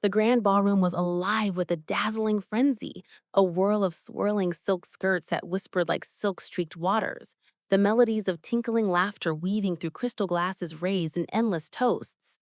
The grand ballroom was alive with a dazzling frenzy, a whirl of swirling silk skirts that whispered like silk-streaked waters, the melodies of tinkling laughter weaving through crystal glasses raised in endless toasts.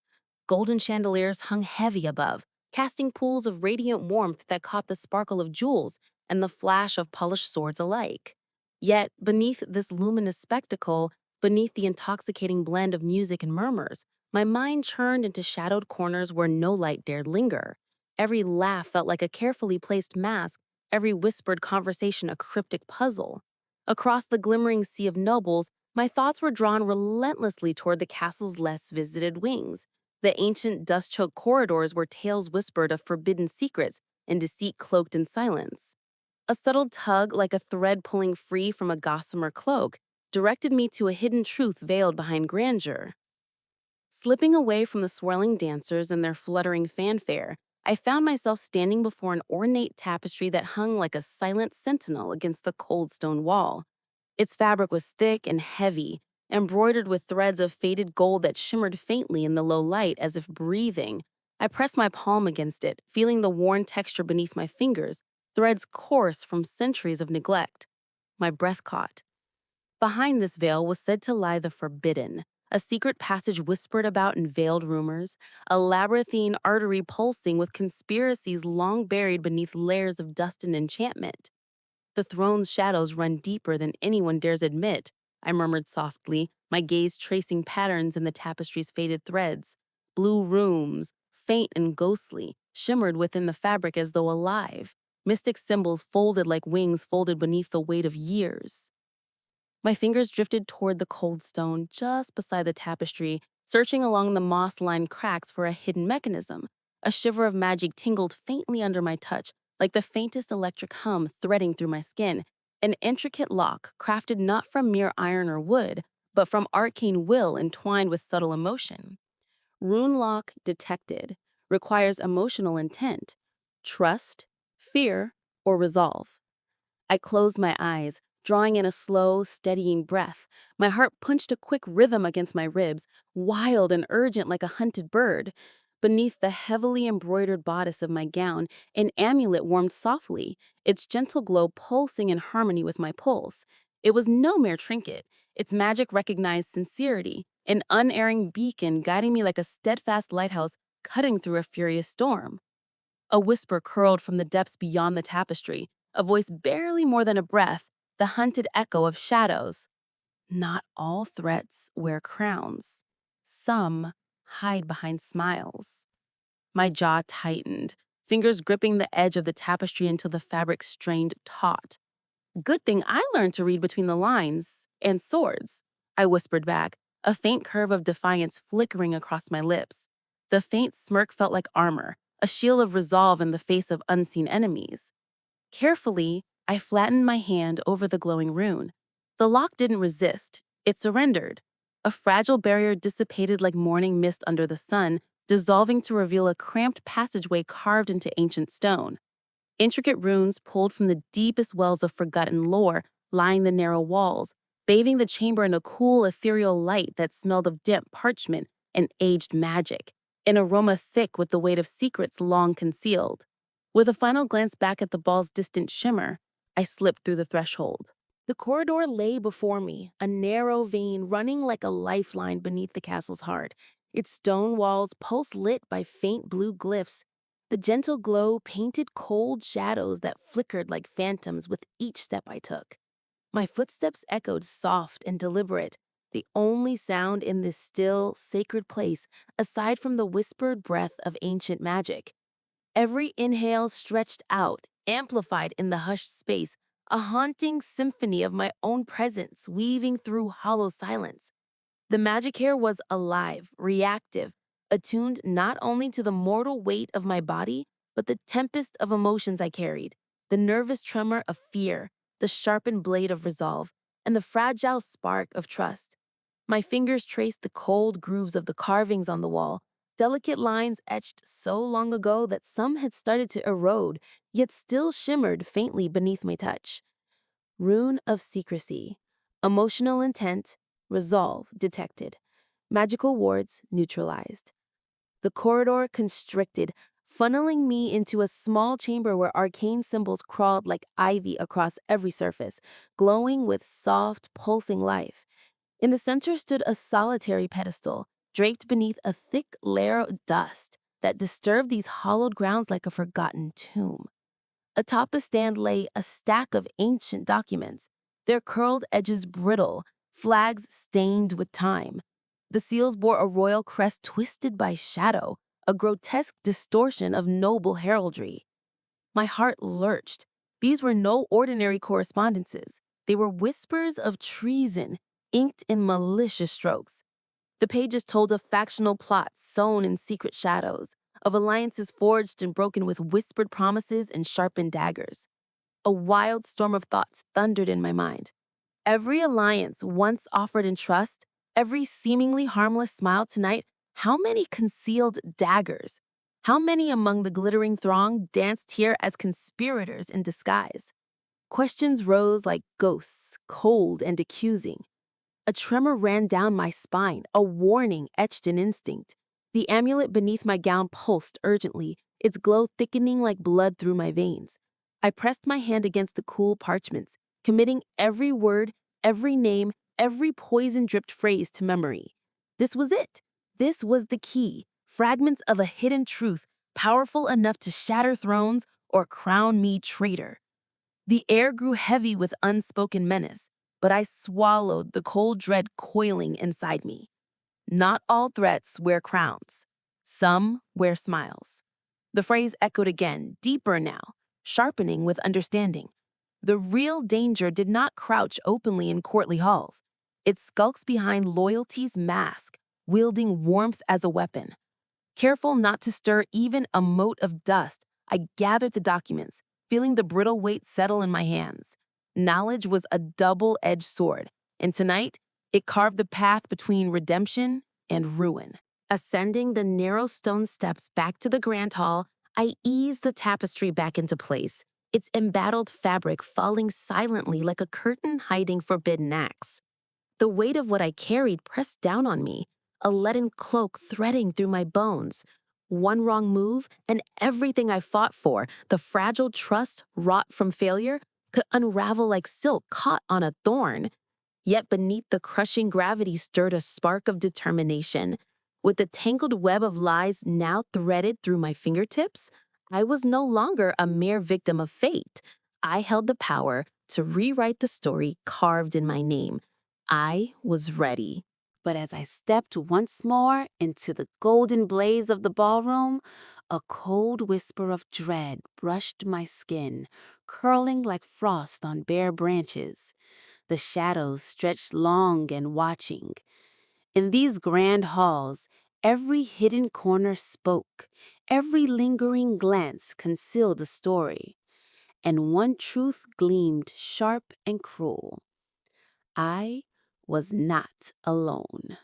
Golden chandeliers hung heavy above, casting pools of radiant warmth that caught the sparkle of jewels and the flash of polished swords alike. Yet, beneath this luminous spectacle, beneath the intoxicating blend of music and murmurs, my mind churned into shadowed corners where no light dared linger. Every laugh felt like a carefully placed mask, every whispered conversation a cryptic puzzle. Across the glimmering sea of nobles, my thoughts were drawn relentlessly toward the castle's less visited wings, the ancient dust-choked corridors where tales whispered of forbidden secrets and deceit cloaked in silence. A subtle tug, like a thread pulling free from a gossamer cloak, directed me to a hidden truth veiled behind grandeur. Slipping away from the swirling dancers and their fluttering fanfare, I found myself standing before an ornate tapestry that hung like a silent sentinel against the cold stone wall. Its fabric was thick and heavy, embroidered with threads of faded gold that shimmered faintly in the low light as if breathing. I pressed my palm against it, feeling the worn texture beneath my fingers, threads coarse from centuries of neglect. My breath caught. Behind this veil was said to lie the forbidden, a secret passage whispered about in veiled rumors, a labyrinthine artery pulsing with conspiracies long buried beneath layers of dust and enchantment. The throne's shadows run deeper than anyone dares admit, I murmured softly, my gaze tracing patterns in the tapestry's faded threads. Blue rooms, faint and ghostly, shimmered within the fabric as though alive, mystic symbols folded like wings folded beneath the weight of years. My fingers drifted toward the cold stone just beside the tapestry, searching along the moss-lined cracks for a hidden mechanism. A shiver of magic tingled faintly under my touch, like the faintest electric hum threading through my skin. An intricate lock crafted not from mere iron or wood, but from arcane will entwined with subtle emotion. Rune lock detected requires emotional intent, trust, fear, or resolve. I closed my eyes, drawing in a slow, steadying breath. My heart punched a quick rhythm against my ribs, wild and urgent like a hunted bird. Beneath the heavily embroidered bodice of my gown, an amulet warmed softly, its gentle glow pulsing in harmony with my pulse. It was no mere trinket. Its magic recognized sincerity, an unerring beacon guiding me like a steadfast lighthouse cutting through a furious storm. A whisper curled from the depths beyond the tapestry, a voice barely more than a breath, the hunted echo of shadows. Not all threats wear crowns. Some hide behind smiles. My jaw tightened, fingers gripping the edge of the tapestry until the fabric strained taut. Good thing I learned to read between the lines and swords, I whispered back, a faint curve of defiance flickering across my lips. The faint smirk felt like armor, a shield of resolve in the face of unseen enemies. Carefully, I flattened my hand over the glowing rune. The lock didn't resist, it surrendered. A fragile barrier dissipated like morning mist under the sun, dissolving to reveal a cramped passageway carved into ancient stone. Intricate runes pulled from the deepest wells of forgotten lore lined the narrow walls, bathing the chamber in a cool, ethereal light that smelled of damp parchment and aged magic, an aroma thick with the weight of secrets long concealed. With a final glance back at the ball's distant shimmer, I slipped through the threshold. The corridor lay before me, a narrow vein running like a lifeline beneath the castle's heart, its stone walls pulse-lit by faint blue glyphs. The gentle glow painted cold shadows that flickered like phantoms with each step I took. My footsteps echoed soft and deliberate, the only sound in this still, sacred place aside from the whispered breath of ancient magic. Every inhale stretched out, amplified in the hushed space, a haunting symphony of my own presence weaving through hollow silence. The magic here was alive, reactive, attuned not only to the mortal weight of my body, but the tempest of emotions I carried, the nervous tremor of fear, the sharpened blade of resolve, and the fragile spark of trust. My fingers traced the cold grooves of the carvings on the wall, delicate lines etched so long ago that some had started to erode, yet still shimmered faintly beneath my touch. Rune of secrecy, emotional intent, resolve detected, magical wards neutralized. The corridor constricted, funneling me into a small chamber where arcane symbols crawled like ivy across every surface, glowing with soft, pulsing life. In the center stood a solitary pedestal, draped beneath a thick layer of dust that disturbed these hollowed grounds like a forgotten tomb. Atop the stand lay a stack of ancient documents, their curled edges brittle, flags stained with time. The seals bore a royal crest twisted by shadow, a grotesque distortion of noble heraldry. My heart lurched. These were no ordinary correspondences. They were whispers of treason, inked in malicious strokes. The pages told of factional plots sewn in secret shadows, of alliances forged and broken with whispered promises and sharpened daggers. A wild storm of thoughts thundered in my mind. Every alliance once offered in trust, every seemingly harmless smile tonight, how many concealed daggers? How many among the glittering throng danced here as conspirators in disguise? Questions rose like ghosts, cold and accusing. A tremor ran down my spine, a warning etched in instinct. The amulet beneath my gown pulsed urgently, its glow thickening like blood through my veins. I pressed my hand against the cool parchments, committing every word, every name, every poison-dripped phrase to memory. This was it. This was the key. Fragments of a hidden truth, powerful enough to shatter thrones or crown me traitor. The air grew heavy with unspoken menace, but I swallowed the cold dread coiling inside me. Not all threats wear crowns. Some wear smiles. The phrase echoed again, deeper now, sharpening with understanding. The real danger did not crouch openly in courtly halls. It skulks behind loyalty's mask, wielding warmth as a weapon. Careful not to stir even a mote of dust, I gathered the documents, feeling the brittle weight settle in my hands. Knowledge was a double-edged sword, and tonight, it carved the path between redemption and ruin. Ascending the narrow stone steps back to the grand hall, I eased the tapestry back into place, its embattled fabric falling silently like a curtain hiding forbidden acts. The weight of what I carried pressed down on me, a leaden cloak threading through my bones. One wrong move, and everything I fought for, the fragile trust wrought from failure, could unravel like silk caught on a thorn. Yet beneath the crushing gravity stirred a spark of determination. With the tangled web of lies now threaded through my fingertips, I was no longer a mere victim of fate. I held the power to rewrite the story carved in my name. I was ready. But as I stepped once more into the golden blaze of the ballroom, a cold whisper of dread brushed my skin, curling like frost on bare branches. The shadows stretched long and watching. In these grand halls, every hidden corner spoke, every lingering glance concealed a story, and one truth gleamed sharp and cruel. I was not alone.